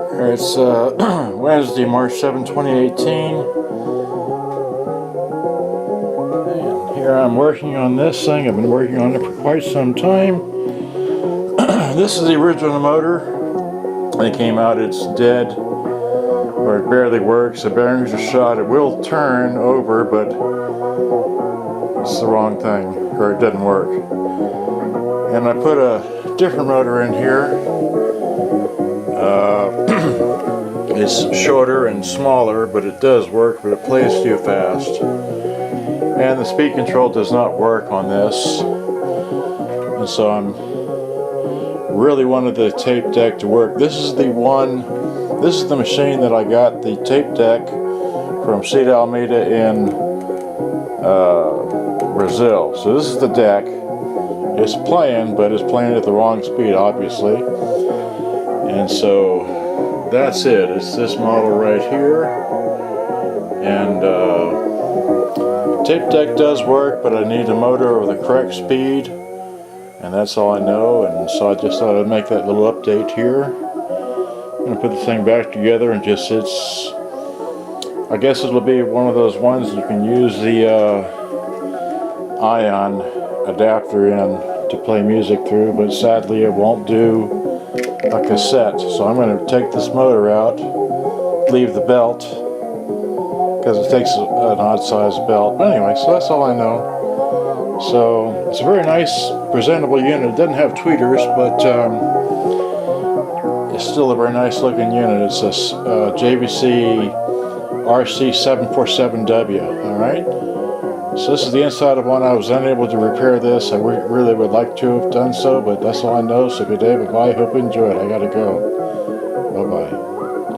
It's Wednesday, March 7, 2018, and here I'm working on this thing. I've been working on it for quite some time. This is the original motor. It came out, it's dead, or it barely works. The bearings are shot. It will turn over, but it's the wrong thing, or it doesn't work. And I put a different motor in here. It's shorter and smaller, but it does work, but it plays too fast. And the speed control does not work on this. And so I'm really wanted the tape deck to work. This is the machine that I got the tape deck from Cedar Almeida in Brazil. So this is the deck. It's playing, but it's playing at the wrong speed, obviously. And so that's it. It's this model right here. And tape deck does work, but I need a motor with the correct speed. And that's all I know. And so I just thought I'd make that little update here. I'm going to put the thing back together and just I guess it'll be one of those ones you can use the ion adapter in to play music through, but sadly it won't do a cassette. So I'm going to take this motor out, leave the belt, because it takes an odd sized belt. But anyway, so that's all I know. So it's a very nice, presentable unit. It doesn't have tweeters, but it's still a very nice looking unit. It's a JVC RC-747W, alright? So this is the inside of one. I was unable to repair this. I really would like to have done so, but that's all I know. So good day, bye-bye. Hope you enjoyed. I gotta go.